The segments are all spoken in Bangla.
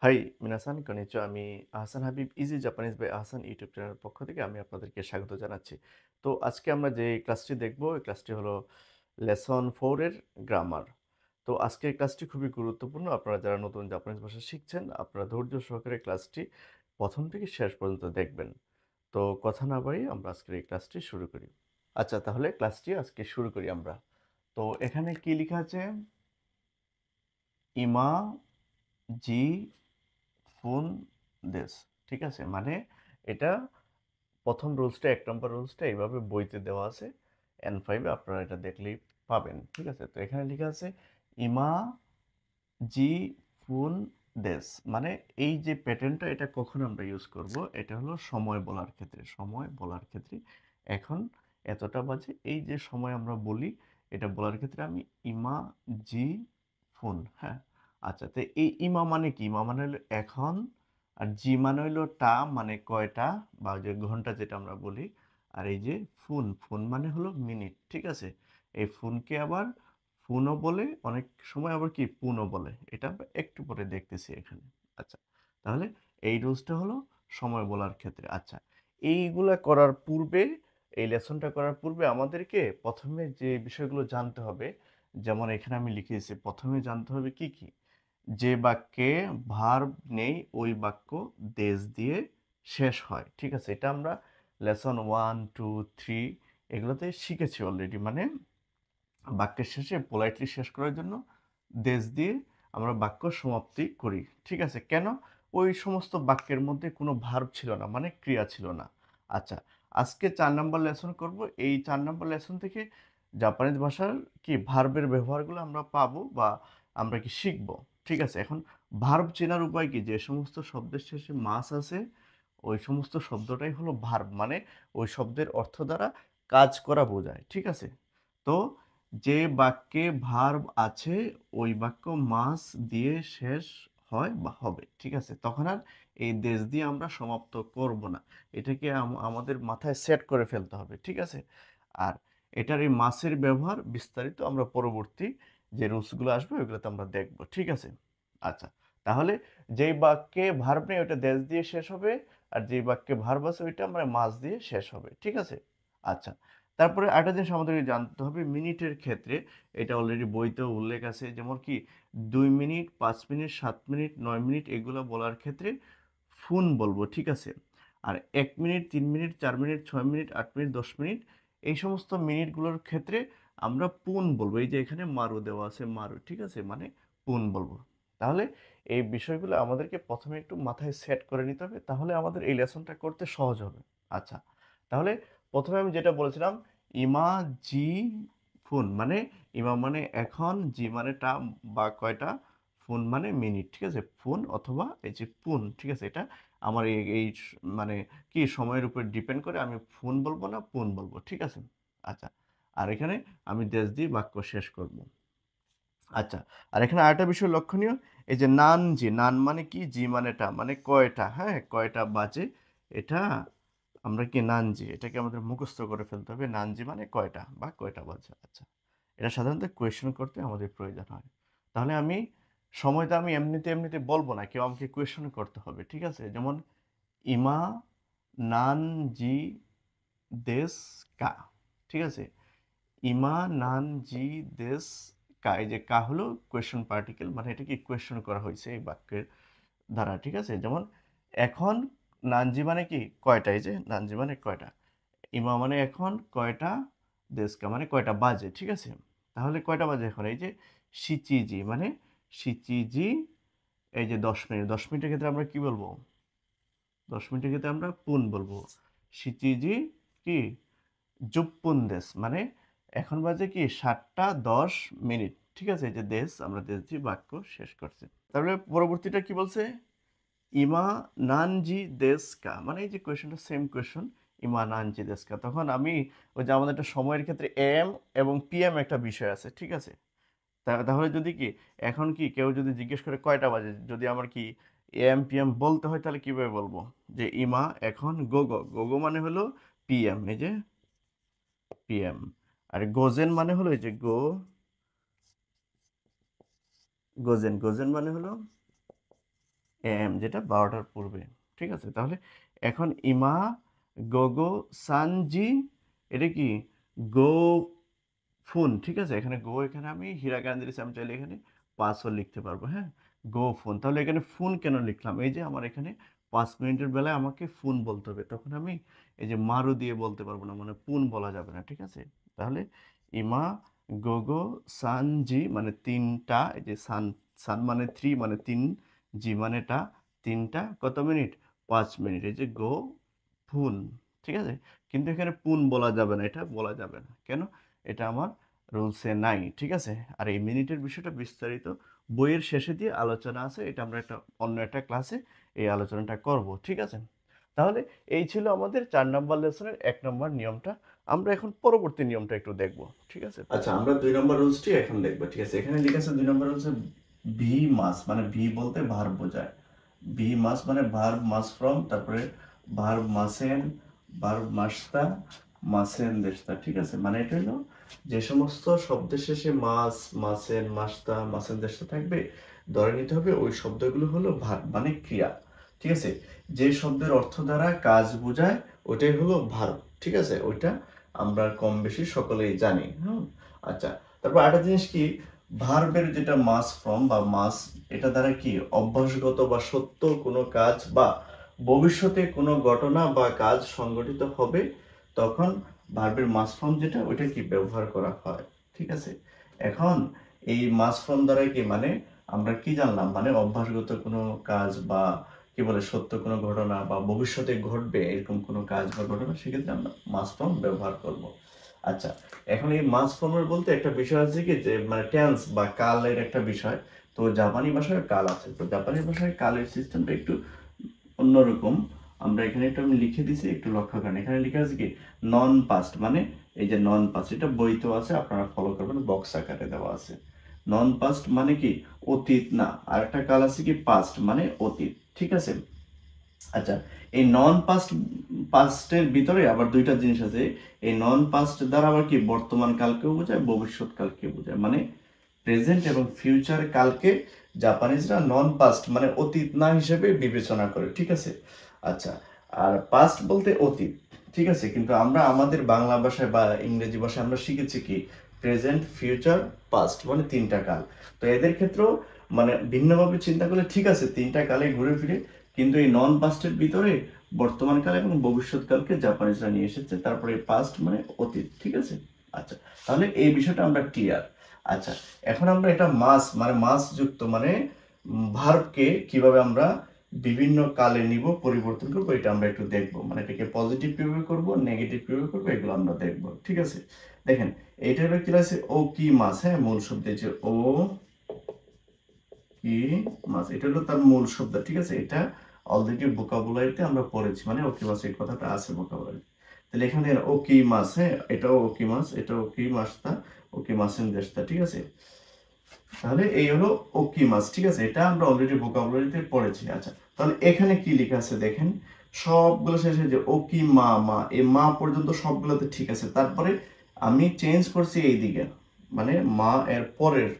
হাই মিনাসান কনিচিওয়া। আমি Ahsan Habib easy Japanese by Ahsan YouTube চ্যানেলের পক্ষ থেকে আমি আপনাদেরকে স্বাগত জানাচ্ছি। তো আজকে আমরা যে ক্লাসটি দেখব এই ক্লাসটি হলো লেসন 4 এর গ্রামার। তো আজকের ক্লাসটি খুবই গুরুত্বপূর্ণ। আপনারা যারা নতুন জাপানিজ ভাষা শিখছেন আপনারা ধৈর্য সহকারে ক্লাসটি প্রথম থেকে শেষ পর্যন্ত দেখবেন। তো কথা না বাড়িয়ে আমরা আজকের এই ক্লাসটি শুরু করি। আচ্ছা, তাহলে ক্লাসটি আজকে শুরু করি আমরা। তো এখানে কি লেখা আছে? ইমা জি ফোন দেশ। ঠিক আছে, মানে এটা প্রথম রুলসটা, 1 নম্বর রুলসটা এইভাবে বইতে দেওয়া আছে N5 এ, আপনারা এটা দেখলেই পাবেন। ঠিক আছে, তো এখানে লেখা আছে ইমা জি ফুন দেশ, মানে এই যে প্যাটার্নটা এটা কখন আমরা ইউজ করব, এটা হলো সময় বলার ক্ষেত্রে। সময় বলার ক্ষেত্রে এখন এতটা বাজে, এই যে সময় আমরা বলি এটা বলার ক্ষেত্রে আমি ইমা জি ফুন। হ্যাঁ, আচ্ছা, তো এই ইমা মানে কি? ইমা মানে হলো এখন, আর জি মানে হলো টা, মানে কয়টা বা যে ঘন্টা যেটা আমরা বলি। আর এই যে ফুন, ফুন মানে হলো মিনিট। ঠিক আছে, এই ফুনকে আবার ফুনও বলে, অনেক সময় আবার কি পুনও বলে, এটা আমরা একটু পরে দেখতেছি এখানে। আচ্ছা, তাহলে এই রুলসটা হলো সময় বলার ক্ষেত্রে। আচ্ছা, এইগুলা করার পূর্বে, এই লেসনটা করার পূর্বে আমাদেরকে প্রথমে যে বিষয়গুলো জানতে হবে, যেমন এখানে আমি লিখেছি প্রথমে জানতে হবে কি কি, যে বাক্যে ভার্ব নেই ওই বাক্য দেশ দিয়ে শেষ হয়। ঠিক আছে, এটা আমরা লেসন 1, 2, 3 এগুলোতে শিখেছি অলরেডি। মানে বাক্যের শেষে পোলাইটলি শেষ করার জন্য দেশ দিয়ে আমরা বাক্য সমাপ্তি করি। ঠিক আছে, কেন? ওই সমস্ত বাক্যের মধ্যে কোনো ভার্ব ছিল না, মানে ক্রিয়া ছিল না। আচ্ছা, আজকে 4 নম্বর লেসন করব। এই 4 নম্বর লেসন থেকে জাপানিজ ভাষার কি ভার্বের ব্যবহারগুলো আমরা পাবো বা আমরা কি শিখব। ঠিক আছে, এখন ভার্ব চেনার উপায় কি? যে সমস্ত শব্দের শেষে মাস আছে ওই সমস্ত শব্দটাই হলো ভার্ব, মানে ওই শব্দের অর্থ দ্বারা কাজ করা বোঝায়। ঠিক আছে, তো যে বাক্যে ভার্ব আছে ওই বাক্য মাস দিয়ে শেষ হয় বা হবে। ঠিক আছে, তখন আর এই দেশ দিয়ে আমরা সমাপ্ত করব না। এটাকে আমাদের মাথায় সেট করে ফেলতে হবে। ঠিক আছে, আর এটার এই মাসের ব্যবহার বিস্তারিত আমরা পরবর্তী যে রুলসগুলো আসবে ওইগুলোতে আমরা দেখব। ঠিক আছে, আচ্ছা, তাহলে যেই বাক্যে ভার্ব নেই ওইটা দেশ দিয়ে শেষ হবে, আর যেই বাক্যে ভার্ব আছে ওইটা আমরা মাস দিয়ে শেষ হবে। ঠিক আছে, আচ্ছা, তারপরে আরেকটা জিনিস আমাদেরকে জানতে হবে মিনিটের ক্ষেত্রে। এটা অলরেডি বইতেও উল্লেখ আছে, যেমন কি 2 মিনিট, 5 মিনিট, 7 মিনিট, 9 মিনিট এগুলো বলার ক্ষেত্রে ফুন বলবো। ঠিক আছে, আর 1 minute, 3 minute, 4 minute, 6 minute, 8 minute, 10 minute এই সমস্ত মিনিটগুলোর ক্ষেত্রে আমরা পুন বলবো। এই যে এখানে মারু দেওয়া আছে, মারু। ঠিক আছে, মানে পুন বলবো। তাহলে এই বিষয়গুলো আমাদেরকে প্রথমে একটু মাথায় সেট করে নিতে হবে, তাহলে আমাদের এই লেসনটা করতে সহজ হবে। আচ্ছা, তাহলে প্রথমে আমি যেটা বলেছিলাম ইমা জি ফুন, মানে ইমা মানে এখন, জি মানে টা বা কয়টা, ফুন মানে মিনিট। ঠিক আছে, ফুন অথবা এই যে পুন। ঠিক আছে, এটা আমার মানে কি সময়ের উপর ডিপেন্ড করে, আমি ফুন বলবো না পুন বলবো। ঠিক আছে, আচ্ছা, আর এখানে আমি দেশ দিয়ে বাক্য শেষ করব। আচ্ছা, আর এখানে আরেকটা বিষয় লক্ষণীয়, এই যে নান জি, নান মানে কি, জি মানে টা, মানে কয়টা। হ্যাঁ, কয়টা বাজে, এটা আমরা কি নানজি, এটাকে আমাদের মুখস্থ করে ফেলতে হবে। নানজি মানে কয়টা বা কয়টা বাজে। আচ্ছা, এটা সাধারণত কোয়েশ্চেন করতে আমাদের প্রয়োজন হয়। তাহলে আমি সময়টা আমি এমনিতে এমনিতে বলবো না, কেউ আমাকে কোয়েশ্চেন করতে হবে। ঠিক আছে, যেমন ইমা নানজি দেশ কা। ঠিক আছে, ইমা নান জি দেশ কা, এই যে কা হলো কোয়েশ্চেন পার্টিকেল, মানে এটা কি কোয়েশ্চেন করা হয়েছে এই বাক্যের দ্বারা। ঠিক আছে, যেমন এখন নানজি মানে কি কয়টা, এই যে নানজি মানে কয়টা, ইমা মানে এখন, কয়টা, দেশকা মানে কয়টা বাজে। ঠিক আছে, তাহলে কয়টা বাজে এখন, এই যে সিচিজি মানে সিচিজি, এই যে 10 মিনিট, 10 মিনিটের ক্ষেত্রে আমরা কি বলবো? 10 মিনিটের ক্ষেত্রে আমরা পুন বলবো। সিচিজি কি জুপ্পুন দেশ, মানে এখন বাজে কি 7টা 10 মিনিট। ঠিক আছে, এই যে দেশ, আমরা দেশ দিয়ে বাক্য শেষ করছি। তারপরে পরবর্তীটা কি বলছে? ইমা নানজি দেশকা, মানে এই যে কোয়েশনটা সেম কোয়েশন, ইমা নানজি দেশকা। তখন আমি ওই যে আমাদের একটা সময়ের ক্ষেত্রে এম এবং পিএম একটা বিষয় আছে। ঠিক আছে, তাহলে যদি কি এখন কি কেউ যদি জিজ্ঞেস করে কয়টা বাজে, যদি আমার কি এম পিএম বলতে হয়, তাহলে কিভাবে বলবো? যে ইমা এখন গোগো, গোগো মানে হলো পিএম, এই যে পিএম। আর গোজেন মানে হলো এই যে গোজেন, গোজেন মানে হলো AM যেটা 12টার পূর্বে, ঠিক আছে? তাহলে এখন ইমা গোগো সানজি, এটা কি গো ফোন, ঠিক আছে? এখানে গো, এখানে আমি হিরাগান দিয়েছি, আমি চাইলে এখানে পাসওয়ার্ড লিখতে পারবো, হ্যাঁ? গো ফোন। তাহলে এখানে ফোন কেন লিখলাম? এই যে আমার এখানে 5 মিনিটের বেলায় আমাকে ফোন বলতে হবে, তখন আমি এই যে মারু দিয়ে বলতে পারবো না, মানে পুন বলা যাবে না, ঠিক আছে? তাহলে ইমা গোগো সানজি মানে 3টা, এই যে সান, সান মানে 3 মানে 3, জি মানে টা, 3টা কত মিনিট? 5 মিনিট। এই যে গো ফুন, ঠিক আছে? কিন্তু এখানে পুন বলা যাবে না, এটা বলা যাবে না কেন? এটা আমার রুলসে নাই, ঠিক আছে? আর এই মিনিটের বিষয়টা বিস্তারিত বইয়ের শেষে দিয়ে আলোচনা আছে, এটা আমরা অন্য একটা ক্লাসে এই আলোচনাটা করব, ঠিক আছে? তাহলে এই ছিল আমাদের 4 নম্বর লেসনের 1 নম্বর নিয়মটা। আমরা এখন পরবর্তী নিয়মটা একটু দেখব, ঠিক আছে? আচ্ছা, আমরা 2 নম্বর রুলসটি এখন দেখব, ঠিক আছে? এখানে লেখা আছে 2 নম্বর রুলসে ভি মাস, মানে ভি বলতে ভার্ব বোঝায়। ভি মাস মানে ভার্ব মাস ফ্রম, তারপরে ভার্ব মাসেন, ভার্ব মাসতা, মাসেন দেশতা, ঠিক আছে? মানে এটা হলো যে সমস্ত শব্দের শেষে মাস, মাসেন, মাসতা, মাসেন দেশতা থাকবে, ধরে নিতে হবে ওই শব্দগুলো হলো ভার্ব মানে ক্রিয়া, ঠিক আছে? যে শব্দের অর্থ দ্বারা কাজ বোঝায় ওটাই হলো ভার্ব, ঠিক আছে? ওইটা আমরা কম বেশি সকলেই জানি, হ্যাঁ? আচ্ছা, তারপর আরেকটা জিনিস কি, ভার্বের যেটা মাস ফ্রম বা মাস, এটা দ্বারা কি অভ্যাসগত বা সত্য কোনো কাজ বা ভবিষ্যতে কোনো ঘটনা বা কাজ সংঘটিত হবে, তখন ভার্বের মাস ফর্ম যেটা ওইটা কি ব্যবহার করা হয়, ঠিক আছে? এখন এই মাস ফর্ম দ্বারা কি মানে আমরা কি জানলাম, মানে অভ্যাসগত কোনো কাজ বা কি বলে সত্য কোনো ঘটনা বা ভবিষ্যতে ঘটবে এরকম কোনো কাজ বা ঘটনা, সেক্ষেত্রে আমরা মাস ফর্ম ব্যবহার করব। আচ্ছা, এখন এই মাস ফর্মের বলতে একটা বিষয় আছে কি, যে মানে টেন্স বা কালের একটা বিষয়। তো জাপানি ভাষায় কাল আছে, তো জাপানি ভাষায় কালের সিস্টেমটা একটু অন্যরকম। আমরা এখানে একটু আমি লিখে দিছি, একটু লক্ষ্য করেন। এখানে লিখে আছে কি নন পাস্ট, মানে এই যে নন পাস্ট, এটা বইতেও আছে, আপনারা ফলো করবেন, বক্স আকারে দেওয়া আছে। নন পাস্ট মানে কি অতীত না, আর একটা কাল আছে কি পাস্ট মানে অতীত, ঠিক আছে? আচ্ছা, এই নন পাস্ট, পাস্টের ভিতরে আবার দুইটা জিনিস আছে। এই নন পাস্ট দ্বারা আবার কি বর্তমান কালকেও বোঝায়, ভবিষ্যৎ কালকে বোঝায়, মানে প্রেজেন্ট এবং ফিউচার কালকে জাপানিজরা নন পাস্ট মানে অতীত না হিসেবে বিবেচনা করে, ঠিক আছে? আচ্ছা, আর পাস্ট বলতে অতীত, ঠিক আছে? কিন্তু আমরা আমাদের বাংলা ভাষায় বা ইংরেজি ভাষায় আমরা শিখেছি কি প্রেজেন্ট, ফিউচার, পাস্ট মানে 3টা কাল। তো এদের ক্ষেত্রেও মানে ভিন্নভাবে চিন্তা করলে ঠিক আছে, 3টা কালে ঘুরে ফিরে, কিন্তু এই নন পাস্টের ভিতরে বর্তমান কাল এবং ভবিষ্যৎ কালকে জাপানিজরা নিয়ে এসেছে, তারপরে পাস্ট মানে অতীত, ঠিক আছে? আচ্ছা, তাহলে এই বিষয়টা আমরা ক্লিয়ার। আচ্ছা, এখন আমরা এটা মাস মানে মাস যুক্ত মানে ভার্বকে কিভাবে আমরা বিভিন্ন কালে নিব, পরিবর্তন করবো, এটা আমরা একটু দেখবো, মানে এটাকে পজিটিভ কিভাবে করব, নেগেটিভ কিভাবে করবো, এগুলো আমরা দেখবো, ঠিক আছে? দেখেন এইটা হলো কি আছে, ও কি মাস, হ্যাঁ, মূল শব্দ যে ও কি মাছ, এটা হলো তার মূল শব্দ, ঠিক আছে? এটা অলরেডি ভোকাবুলারিতে আমরা পড়েছি, মানে ওকি মাছ এই কথাটা আছে ভোকাবুলারি। তাহলে এখানে ওকি মাছ, হ্যাঁ, এটাও ওকি মাছ, এটাও ওকি মাছটা, ওকি মাছের দেশটা, ঠিক আছে? তাহলে এই হলো ওকি মাছ, ঠিক আছে? এটা আমরা অলরেডি ভোকাবুলারিতে পড়েছি। আচ্ছা, তাহলে এখানে কি লেখা আছে দেখেন, সবগুলো শেষে যে ওকি মা, মা এই মা পর্যন্ত সবগুলোতে ঠিক আছে, তারপরে আমি চেঞ্জ করছি এই দিকে, মানে মা এর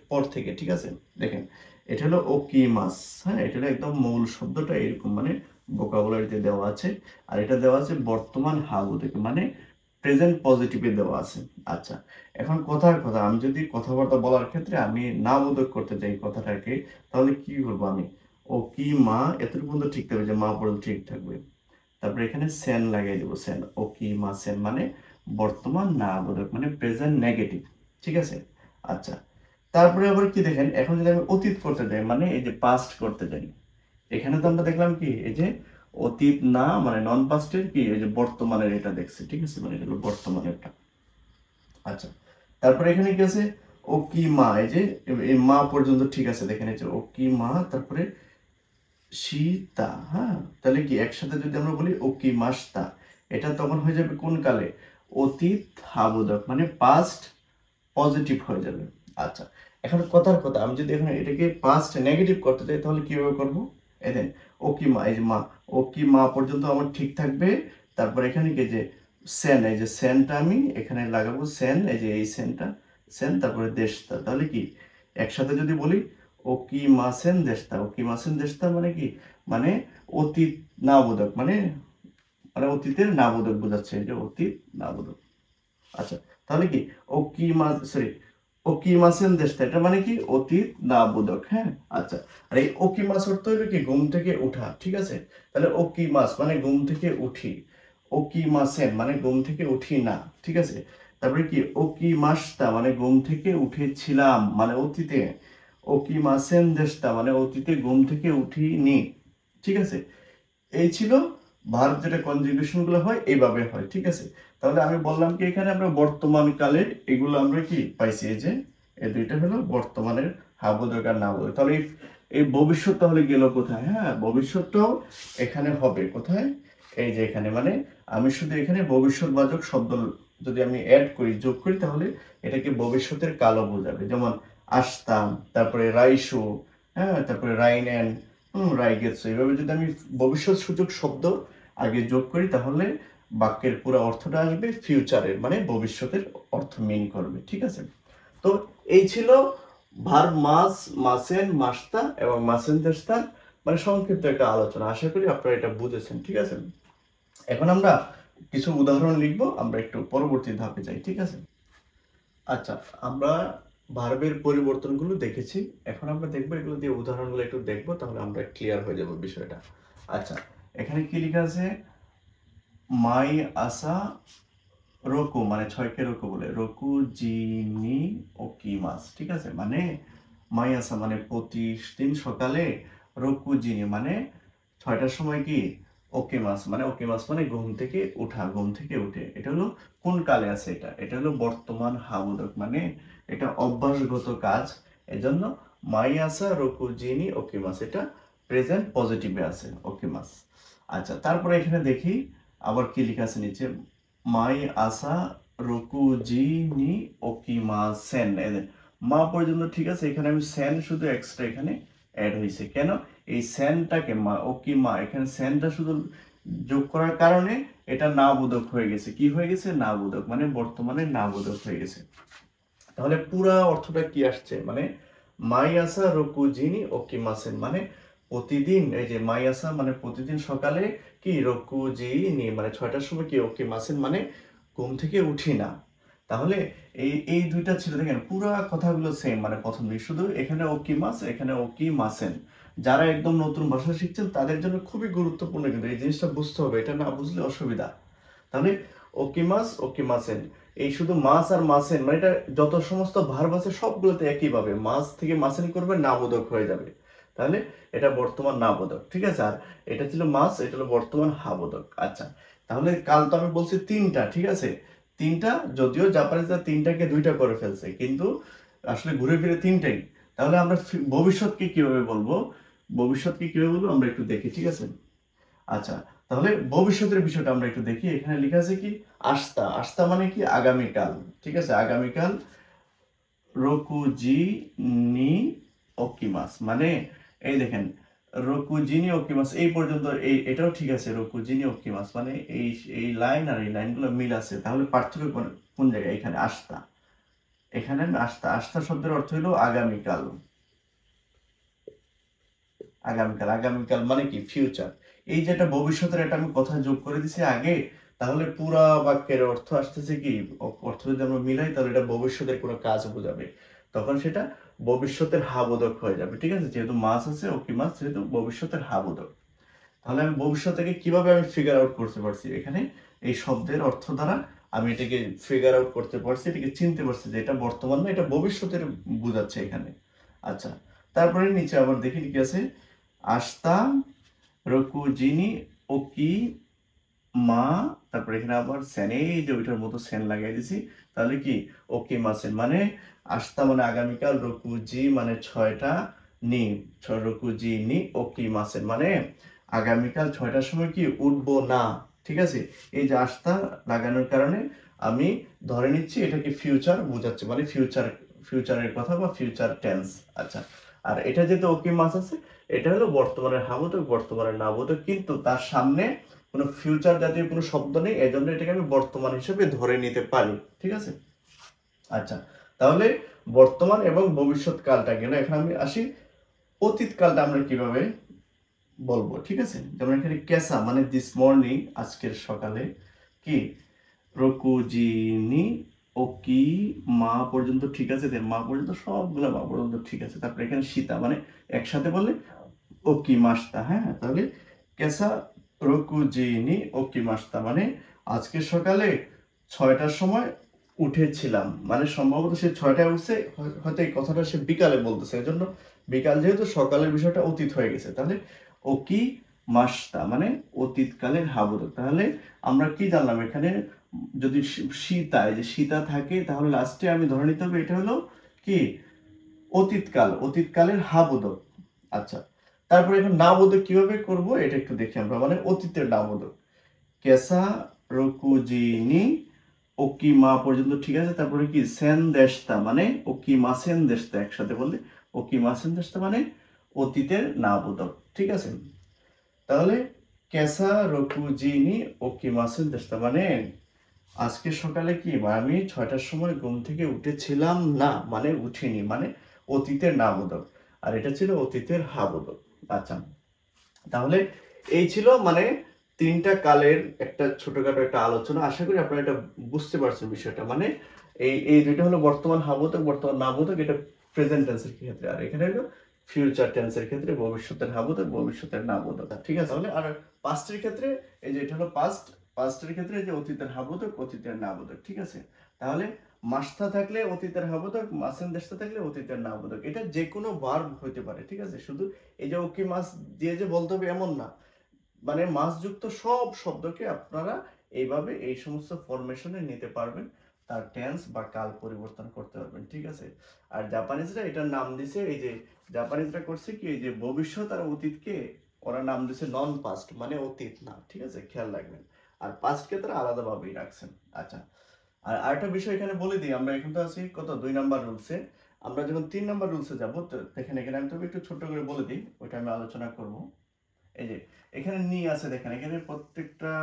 পর থেকে, ঠিক আছে? দেখেন এটা হলো ওকি মাস, হ্যাঁ, এটা হলো একদম মূল শব্দটা এরকম, মানে ভোকাবুলারিতে দেওয়া আছে। আর এটা দেওয়া আছে বর্তমান হাবু থেকে, মানে প্রেজেন্ট পজিটিভে দেওয়া আছে। আচ্ছা, এখন কথার কথা, আমি যদি কথাবার্তা বলার ক্ষেত্রে আমি না বোধক করতে চাই কথাটাকে, তাহলে কি করবো আমি, ও কি মা এতটুকু পর্যন্ত ঠিক থাকবে, যে মা পর্যন্ত ঠিক থাকবে, তারপরে এখানে সেন লাগিয়ে দেবো, সেন, ও কি মা সেন মানে বর্তমান না বোধক, মানে প্রেজেন্ট নেগেটিভ, ঠিক আছে? আচ্ছা, তারপরে আবার কি দেখেন, এখন যদি আমি অতীত করতে যাই, মানে এই যে পাস্ট করতে যাই, এখানে তো আমরা দেখলাম কি এই যে অতীত না মানে নন পাস্টের কি এই যে বর্তমানের এটা দেখছি, ঠিক আছে? মানে এটা হলো বর্তমানেরটা। আচ্ছা, তারপরে এখানে কি আছে, ও কি মা, এই যে এই মা পর্যন্ত ঠিক আছে, দেখেন এই যে ও কি মা, তারপরে সীতা, হ্যাঁ, তাহলে কি একসাথে যদি আমরা বলি ও কি মাসতা, এটা তখন হয়ে যাবে কোন কালে, অতীত হাবোধক, মানে পাস্ট পজিটিভ হয়ে যাবে। আচ্ছা, এখন কথার কথা, আমি যদি এখন এটাকে পাস্ট নেগেটিভ করতে চাই তাহলে কিভাবে করব, এই দেন ও কি মা, এই যে মা, ও কি মা পর্যন্ত আমার ঠিক থাকবে, তারপর এখানে কি যে সেন, এই যে সেনটা আমি এখানে লাগাবো, সেন, এই যে এই সেনটা সেন, তারপরে দেশটা, তাহলে কি একসাথে যদি বলি ওকিমাসেন দেশতা। ওকিমাসেন দেশতা মানে কি, মানে অতীত নাবোধক, মানে মানে অতীতের নাবোধক বোঝাচ্ছে, এটা অতীত নাবোধক। আচ্ছা, তাহলে কি ওকিমাসেন দেশতা, এটা মানে কি অতীত নাবোধক। হ্যাঁ, আচ্ছা। আর এই ওকিমাস অর্থ হলো কি ঘুম থেকে উঠা, ঠিক আছে। তাহলে ওকিমাস মানে ঘুম থেকে উঠি, ওকিমাসেন মানে ঘুম থেকে উঠি না, ঠিক আছে। তারপরে কি ওকিমাসতা মানে ঘুম থেকে উঠেছিলাম মানে অতীতে, ওকিমাসেন দেশতা মানে অতীতে ঘুম থেকে উঠিনি, ঠিক আছে। এই ছিল ভার্ব, যেটা কনজুগেশন গুলো হয় এইভাবে হয়, ঠিক আছে। তাহলে আমি বললাম কি এখানে আমরা বর্তমান কালের এগুলো আমরা কি পাইছি, এই যে এই দুইটা হলো বর্তমানের হাবোধক আর নাবোধক। তাহলে এই ভবিষ্যৎ তাহলে গেল কোথায়? হ্যাঁ, ভবিষ্যৎটাও এখানে হবে কোথায়, এই যে এখানে, মানে আমি শুধু এখানে ভবিষ্যৎবাচক শব্দ যদি আমি অ্যাড করি, যোগ করি, তাহলে এটাকে ভবিষ্যতের কালও বোঝাবে। যেমন আসতাম, তারপরে রাইসু, হ্যাঁ, তারপরে রাইনেন, রাইগেটসু, এইভাবে যদি আমি ভবিষ্যৎ সূচক শব্দ আগে যোগ করি, তাহলে বাক্যের পুরো অর্থটা আসবে ফিউচারের, মানে ভবিষ্যতের অর্থ মিন করবে, ঠিক আছে। তো এই ছিল ভার্ব মাস, মাসেন, মাসতা এবং মাসেন দেশতা, মানে সংক্ষিপ্ত একটা আলোচনা। আশা করি আপনারা এটা বুঝেছেন, ঠিক আছে। এখন আমরা কিছু উদাহরণ লিখবো, আমরা একটু পরবর্তী ধাপে যাই, ঠিক আছে। আচ্ছা, আমরা ভার্বের পরিবর্তনগুলো দেখেছি, এখন আমরা দেখবো এগুলো দিয়ে উদাহরণগুলো একটু দেখবো, তাহলে আমরা ক্লিয়ার হয়ে যাব বিষয়টা। আচ্ছা, এখানে কি লেখা আছে, মাই আসা রোকু মানে ছয়কে রোকু বলে, রোকু জিনি ওকিমাস, ঠিক আছে। মানে মাই আসা মানে প্রতিদিন সকালে, রোকু জিনি মানে 6টার সময় কি, ওকিমাস মানে ওকিমাস মানে ঘুম থেকে উঠা, ঘুম থেকে উঠে। এটা হলো কোন কালে আছে, এটা হলো বর্তমান হাবোধক, মানে এটা অভ্যাসগত কাজ, এজন্য মাই আসা রোকু জিনি ওকিমাস, এটা প্রেজেন্ট পজিটিভে আছে ওকিমাস। আচ্ছা, তারপরে এখানে দেখি আবার কি লেখা আছে নিচে, মাই আসা রোকুজি নি ওকিমাসেন, মা পর্যন্ত ঠিক আছে, এখানে আমি সেন শুধু এক্সট্রা এখানে অ্যাড হয়েছে, কেন এই সেনটাকে মা ওকিমা, এখানে সেনটা শুধু যোগ করার কারণে এটা নাবোধক হয়ে গেছে, কি হয়ে গেছে, নাবোধক, মানে বর্তমানে নাবোধক হয়ে গেছে। তাহলে পুরা অর্থটা কি আসছে, মানে মাই আসা রোকুজিনি ওকিমাসেন মানে প্রতিদিন, এই যে মাই আসা মানে প্রতিদিন সকালে কি, রোকুজিনি মানে 6টার সময় কি, ওকিমাসেন মানে ঘুম থেকে উঠি না। তাহলে এই এই দুইটা ছিল, দেখেন পুরা কথাগুলো সেম, মানে প্রথম দিকে শুধু এখানে ওকিমাস, এখানে ওকিমাসেন। যারা একদম নতুন ভাষা শিখছেন তাদের জন্য খুবই গুরুত্বপূর্ণ, কিন্তু এই জিনিসটা বুঝতে হবে, এটা না বুঝলে অসুবিধা। তাহলে ওকিমাস ওকিমাসেন, এই শুধু মাস আর মাসেন, মানে এটা যত সমস্ত ভার্ব আছে সবগুলোতে একইভাবে মাস থেকে মাসেন করবে, নাবোধক হয়ে যাবে, তাহলে এটা বর্তমান নাবোধক, ঠিক আছে। আর এটা ছিল মাস, এটা হলো বর্তমান হাবোধক। আচ্ছা, তাহলে কাল তো আমি বলছি তিনটা, ঠিক আছে, তিনটা, যদিও জাপানিজরা তিনটাকে দুইটা করে ফেলছে, কিন্তু আসলে ঘুরে ফিরে তিনটাই। তাহলে আমরা ভবিষ্যৎকে কিভাবে বলবো, ভবিষ্যৎকে কিভাবে বলবো আমরা একটু দেখি, ঠিক আছে। আচ্ছা, তাহলে ভবিষ্যতের বিষয়টা আমরা একটু দেখি, এখানে লেখা আছে কি, আস্তা, আস্তা মানে কি আগামীকাল, ঠিক আছে, আগামীকাল, রোকুজি নি ওকিমাস মানে, এই দেখেন রোকুজিনি ওকিমাস এই পর্যন্ত, এই এটাও ঠিক আছে, রোকুজিনি ওকিমাস মানে এই এই লাইন আর এই লাইনগুলো মিল আছে, তাহলে পার্থক্য কোন জায়গায়, এখানে আস্তা, এখানে আস্তা, আস্থা শব্দের অর্থ হলো আগামীকাল, আগামীকাল, আগামীকাল মানে কি ফিউচার। এই যেটা ভবিষ্যতের একটা আমি কথা যোগ করে দিছি আগে, তাহলে পুরা বাক্যের অর্থ আসতেছে কি, অর্থ যদি আমরা মিলাই তাহলে এটা ভবিষ্যতের কোনো কাজ বোঝাবে, তখন সেটা ভবিষ্যতের হাবোধক হয়ে যাবে, ঠিক আছে। যেহেতু মাস আছে ওকি মাস, যেহেতু ভবিষ্যতের হাবোধক, তাহলে আমি ভবিষ্যৎকে কিভাবে আমি ফিগার আউট করতে পারছি, এখানে এই শব্দের অর্থ দ্বারা আমি এটাকে ফিগার আউট করতে পারছি, এটাকে চিনতে পারছি যে এটা বর্তমান না, এটা ভবিষ্যতের বোঝাচ্ছে এখানে। আচ্ছা, তারপরে নিচে আবার দেখি কি আছে, আস্তা রকুজিনি ওকি মা, তারপরে এখানে আবার সেন, এই যে ওইটার মতো সেন লাগাই দিছি, তাহলে কি ওকি মাসেন মানে আস্তা মানে আগামীকাল, রকুজি মানে 6টা, নি রকুজি নি ওকি মাসেন মানে আগামীকাল 6টার সময় কি উঠবো না, ঠিক আছে। এই যে আস্তা লাগানোর কারণে আমি ধরে নিচ্ছি এটা কি ফিউচার বোঝাচ্ছে, মানে ফিউচারের কথা বা ফিউচার টেন্স। আচ্ছা, আর এটা যেহেতু ওকি মাস আছে, এটা হলো বর্তমানের হাবোধক, বর্তমানের নাবোধক, কিন্তু তার সামনে কোনো ফিউচার জাতীয় কোনো শব্দ নেই, এজন্য এটাকে আমি বর্তমান হিসেবে ধরে নিতে পারি, ঠিক আছে। আচ্ছা, তাহলে বর্তমান এবং ভবিষ্যৎ কালটা গেল, এখন আমি আসি অতীতকালটা আমরা কিভাবে বলবো, ঠিক আছে? যেমন এখানে কেসা মানে দিস মর্নিং, আজকের সকালে, কি রকুজিনি ওকি মা পর্যন্ত ঠিক আছে, মা পর্যন্ত সবগুলো মা পর্যন্ত ঠিক আছে। তারপরে এখানে সীতা মানে একসাথে বললে ওকি মাস্তা, হ্যাঁ? তাহলে কেসা রকুজিনি ওকি মাস্তা মানে আজকে সকালে 6টার সময় উঠেছিলাম, মানে সম্ভবত সে 6টায় উঠছে, হয়তো এই কথাটা সে বিকালে বলতেছে, এজন্য বিকাল যেহেতু সকালের বিষয়টা অতীত হয়ে গেছে, তাহলে ওকি মাস্তা মানে অতীতকালের হাবুড়ো। তাহলে আমরা কি জানলাম এখানে, যদি সীতা, এই যে সীতা থাকে, তাহলে লাস্টে আমি ধরে নিতে হবে এটা হলো কি অতীতকাল, অতীতকালের হাবোধক। আচ্ছা, তারপরে এখন নাবোধক কিভাবে করব এটা একটু দেখি আমরা, মানে অতীতের নাবোধক। কেসা রকুজিনি ওকি মা পর্যন্ত ঠিক আছে। তারপরে কি সেন দেশতা মানে ওকি মা সেন দেশতা, একসাথে বললে ওকি মা সেন দেশতা মানে অতীতের নাবোধক, ঠিক আছে? তাহলে কেসা রকুজিনি ওকি মা সেন দেশতা মানে আজকে সকালে কি আমি 6টার সময় ঘুম থেকে উঠেছিলাম না, মানে উঠিনি, মানে অতীতের নাবোধক। আর এটা ছিল অতীতের হাবোধক। আচ্ছা, তাহলে এই ছিল মানে 3টা কালের একটা ছোটখাটো একটা আলোচনা। আশা করি আপনারা এটা বুঝতে পারছেন বিষয়টা। মানে এই দুইটা হলো বর্তমান হাবোধক, বর্তমান নাবোধক, এটা প্রেজেন্ট টেন্সের ক্ষেত্রে, আর এখানে হলো ফিউচার টেন্সের ক্ষেত্রে ভবিষ্যতের হাবোধক, ভবিষ্যতের নাবোধক, ঠিক আছে? তাহলে আর পাস্টের ক্ষেত্রে এই যে এটা হলো পাস্টের ক্ষেত্রে যে অতীতের হাবোধক, অতীতের নাবোধক, ঠিক আছে? তাহলে মাস্তা থাকলে অতীতের হাবোধক, মাসেন দেশটা থাকলে অতীতের নাবোধক। এটা যে কোনো ভার্ব হইতে পারে, ঠিক আছে? শুধু এই যে ওকে মাস দিয়ে যে বলতে হবে এমন না, মানে মাসযুক্ত সব শব্দকে আপনারা এইভাবে এই সমস্ত ফরমেশনে নিতে পারবেন, তার টেন্স বা কাল পরিবর্তন করতে পারবেন, ঠিক আছে? আর জাপানিজরা এটার নাম দিছে, এই যে জাপানিজরা করছে কি, এই যে ভবিষ্যৎ আর অতীতকে ওরা নাম দিছে নন পাস্ট, মানে অতীত না, ঠিক আছে? খেয়াল রাখবেন। আর পাস্টকে তারা আলাদাভাবেই রাখছেন। আচ্ছা, আর আরেকটা বিষয় এখানে বলে দিই, আমরা এখন তো আছি কত 2 নাম্বার রুলসে, আমরা যখন 3 নাম্বার রুলসে যাব, তো দেখেন এখানে আমি তবে একটু ছোট্ট করে বলে দিই, ওইটা আমি আলোচনা করব। এই যে এখানে নি আছে, দেখেন এখানে প্রত্যেকটা,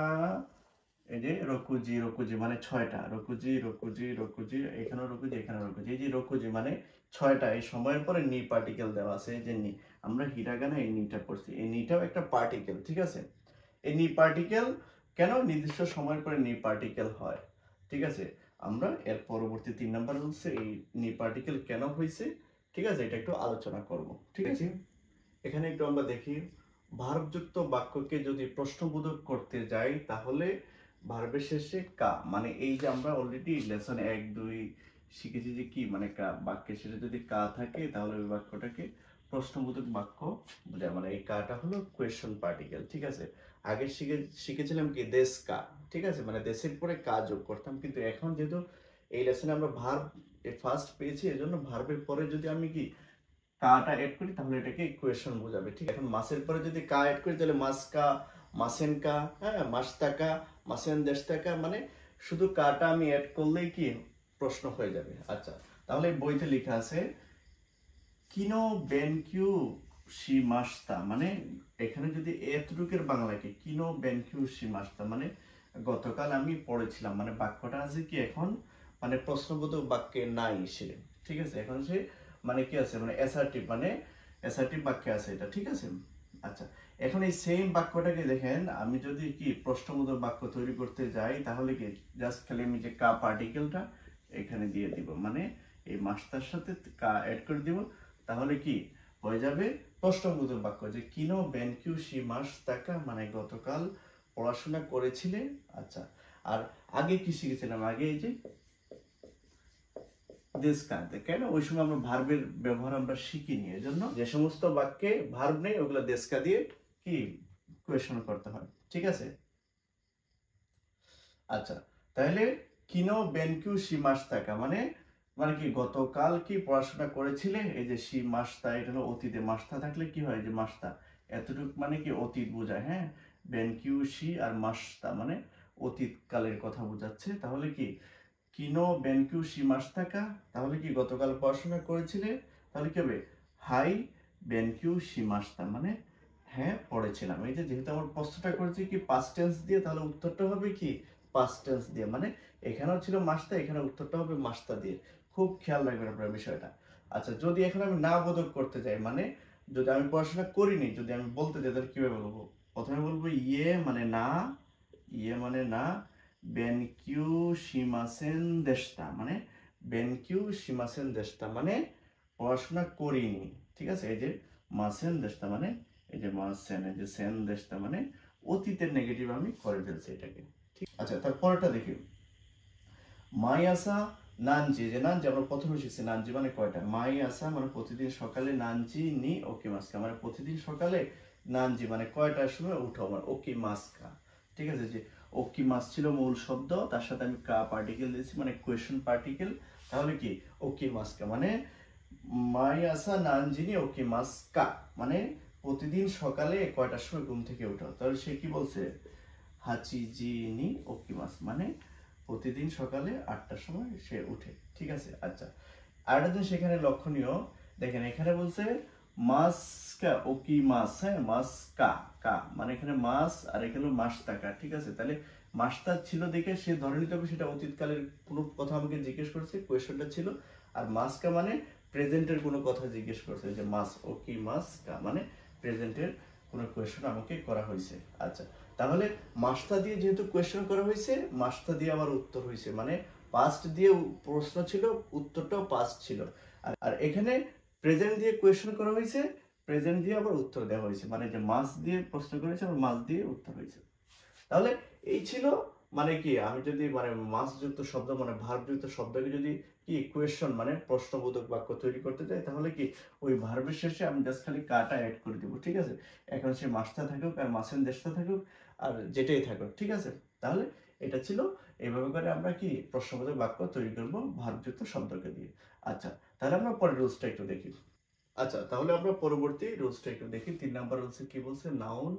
এই যে রকুজি রকুজি মানে 6টা রকুজি রকুজি রকুজি, এখানেও রকুজি, এখানেও রকুজি, এই যে রকুজি মানে 6টা, এই সময়ের পরে নি পার্টিকেল দেওয়া আছে, এই যে নি, আমরা হিরাগানা এই নিটা পড়ছি, এই নিটাও একটা পার্টিকেল, ঠিক আছে? এই নি পার্টিকেল কেন নির্দিষ্ট সময়ের পরে নি পার্টিকেল হয়, ঠিক আছে? আমরা এর পরবর্তী 3 নাম্বার রুলসে এই নি পার্টিকেল কেন হয়েছে, ঠিক আছে, এটা একটু আলোচনা করব, ঠিক আছে? এখানে একটু আমরা দেখি, ভার্বযুক্ত বাক্যকে যদি প্রশ্নবোধক করতে যাই, তাহলে ভার্বের শেষে কা, মানে এই যে আমরা অলরেডি লেসন 1-2 শিখেছি যে কি, মানে কা, বাক্যের শেষে যদি কা থাকে তাহলে ওই বাক্যটাকে প্রশ্নবোধক বাক্য বোঝায়, মানে এই কাটা হলো কোয়েশ্চন পার্টিকেল, ঠিক আছে? আগে শিখেছিলাম কি দেশ কা, ঠিক আছে, মানে দেশের পরে কা যোগ করতাম, কিন্তু এখন যেহেতু এই লেসনে আমরা ভার্ব ফার্স্ট পেয়েছি, এজন্য ভার্বের পরে যদি আমি কি কাটা এড করি তাহলে এটাকে ইকুয়েশন বোঝাবে, ঠিক? এখন মাসের পরে যদি কা এড করি তাহলে মাস কা, মাসেন কা, হ্যাঁ, মাসতাকা, মাসেন দেশতাকা, মানে শুধু কাটা আমি এড করলেই কি প্রশ্ন হয়ে যাবে। আচ্ছা, তাহলে বইতে লেখা আছে কিনো বেনকিউ শিমাস্তা, মানে এখানে যদি এতটুকের বাংলাকে কিনো বেনকিউ শিমাস্তা মানে গতকাল আমি পড়েছিলাম, মানে বাক্যটা আছে কি এখন, মানে প্রশ্নবোধক বাক্যে নাই সে, ঠিক আছে? এখন সে মানে কি আছে, মানে অ্যাসার্টিভ, মানে অ্যাসার্টিভ বাক্যে আছে এটা, ঠিক আছে? আচ্ছা, এখন এই সেম বাক্যটাকে দেখেন, আমি যদি কি প্রশ্নবোধক বাক্য তৈরি করতে যাই, তাহলে কি জাস্ট খালি আমি যে কা পার্টিকেলটা এখানে দিয়ে দিব, মানে এই মাস্টার সাথে কা অ্যাড করে দিব, তাহলে কি হয়ে যাবে প্রশ্নবোধক বাক্য, যে কিনো বেনকিউ সি মাস তাকা, মানে গতকাল পড়াশোনা করেছিলে। আচ্ছা, আর আগে কি শিখেছিলাম, আগে এই যে দেশ কানতে, কেন ওই সময় আমরা ভার্বের ব্যবহার আমরা শিখিনি, এজন্য যে সমস্ত বাক্যে ভার্ব নেই ওগুলা দেশকা দিয়ে কি কোয়েশন করতে হয়, ঠিক আছে? আচ্ছা, তাহলে কিনো বেনকিউ সি মাস তাকা মানে মানে কি গতকাল কি পড়াশোনা করেছিলে, এই যে সি মাসতা, এটা হলো অতীতে, মাসতা থাকলে কি হয়, যে মাসতা এতটুক মানে কি অতীত বোঝায়, হ্যাঁ? বেনকিউ সি আর মাসতা মানে অতীতকালের কথা বোঝাচ্ছে, তাহলে কি কিনো বেনকিউ সি মাসতাকা, তাহলে কি গতকাল পড়াশোনা করেছিলে, তাহলে কি হবে হাই বেনকিউ সি মাসতা, মানে হ্যাঁ পড়েছিলাম। এই যে যেহেতু আমার প্রশ্নটা করেছি কি পাস্ট টেন্স দিয়ে, তাহলে উত্তরটা হবে কি পাস্ট টেন্স দিয়ে, মানে এখানেও ছিল মাসতা, এখানে উত্তরটা হবে মাসতা দিয়ে। খুব খেয়াল রাখবেন আপনারা বিষয়টা। আচ্ছা, যদি এখন আমি না বোধক করতে যাই, মানে যদি আমি পড়াশোনা করিনি, যদি আমি বলতে চাই তাহলে কিভাবে বলবো? প্রথমে বলবো ইয়ে মানে না, ইয়ে মানে না, বেনকিউ শিমাসেন দেশটা মানে বেনকিউ শিমাসেন দেশটা মানে পড়াশোনা করিনি। ঠিক আছে, এই যে মাসেন দেশটা মানে এই যে মাসেন, এই যে সেন দেশটা মানে অতীতের নেগেটিভ আমি করে ফেলছি এটাকে। ঠিক, আচ্ছা তারপরটা দেখি। মাই আসা নানজি, যে নানজি আমরা প্রথমে শিখছি, নানজি মানে কয়টা, মাই আসা মানে প্রতিদিন সকালে, নানজি নি ওকি মাস্কা মানে প্রতিদিন সকালে, নানজি মানে কয়টার সময় উঠো, আমার ওকি মাস্কা। ঠিক আছে, যে ওকি মাস ছিল মূল শব্দ, তার সাথে আমি কা পার্টিকেল দিয়েছি মানে কোয়েশ্চন পার্টিকেল, তাহলে কি ওকি মাস্কা মানে মাই আসা নানজি নি ওকি মাস্কা মানে প্রতিদিন সকালে কয়টার সময় ঘুম থেকে উঠো। তাহলে সে কি বলছে, হাচিজি নি ওকিমাস মানে প্রতিদিন সকালে 8টার সময় সে উঠে। ঠিক আছে, আচ্ছা আরেকটা জিনিস এখানে লক্ষণীয়, দেখেন এখানে বলছে মাসকা ওকি মাস, হ্যাঁ মাসকা কা মানে এখানে মাস আর এখানে মাসতাকা। ঠিক আছে, তাহলে মাসটা ছিল দেখে সে ধরে নিতে হবে সেটা অতীতকালের কোনো কথা আমাকে জিজ্ঞেস করছে, কোয়েশ্চনটা ছিল। আর মাসকা মানে প্রেজেন্টের কোনো কথা জিজ্ঞেস করছে, যে মাস ওকি মাসকা মানে প্রেজেন্টের কোনো কোয়েশ্চন আমাকে করা হয়েছে। আচ্ছা তাহলে মাসটা দিয়ে যেহেতু কোয়েশ্চেন করা হয়েছে, মাসটা দিয়ে আবার উত্তর হয়েছে, মানে পাস্ট দিয়ে প্রশ্ন ছিল, উত্তরটাও পাস্ট ছিল। আর এখানে প্রেজেন্ট দিয়ে কোয়েশ্চেন করা হয়েছে, প্রেজেন্ট দিয়ে আবার উত্তর দেওয়া হয়েছে, মানে যে মাস দিয়ে প্রশ্ন করেছে আবার মাস দিয়ে উত্তর হয়েছে। তাহলে এই ছিল মানে কি, আমি যদি মানে মাস যুক্ত শব্দ মানে ভার্ব যুক্ত শব্দকে যদি কি কোয়েশ্চন মানে প্রশ্নবোধক বাক্য তৈরি করতে চাই, তাহলে কি ওই ভার্বের শেষে আমি জাস্ট খালি কাটা অ্যাড করে দেবো। ঠিক আছে, এখন সে মাসটা থাকুক আর মাসের দেশটা থাকুক আর যেটাই থাকুক। ঠিক আছে, তাহলে এটা ছিল, এইভাবে করে আমরা কি প্রশ্নবোধক বাক্য তৈরি করবো ভার্ব যুক্ত শব্দকে দিয়ে। আচ্ছা তাহলে আমরা পরের রুলসটা একটু দেখি। আচ্ছা তাহলে আমরা পরবর্তী রুলসটা একটু দেখি। 3 নাম্বার রুলসে কি বলছে, নাউন,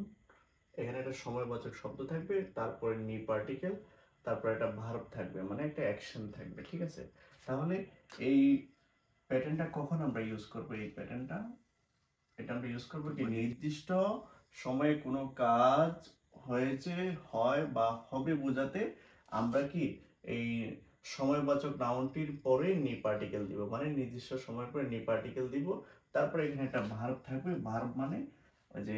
এখানে একটা সময়বাচক শব্দ থাকবে, তারপরে নি পার্টিকেল, তারপরে একটা ভার্ব থাকবে মানে একটা অ্যাকশন থাকবে। ঠিক আছে, তাহলে এই প্যাটার্নটা কখন আমরা ইউজ করব, এই প্যাটার্নটা এটা আমরা ইউজ করব কি নির্দিষ্ট সময়ে কোনো কাজ হয়েছে, হয় বা হবে বোঝাতে আমরা কি এই সময়বাচক নাউনটির পরে নি পার্টিকেল দিব, মানে নির্দিষ্ট সময়ের পরে নি পার্টিকেল দিব। তারপরে এখানে একটা ভার্ব থাকবে, ভার্ব মানে ওই যে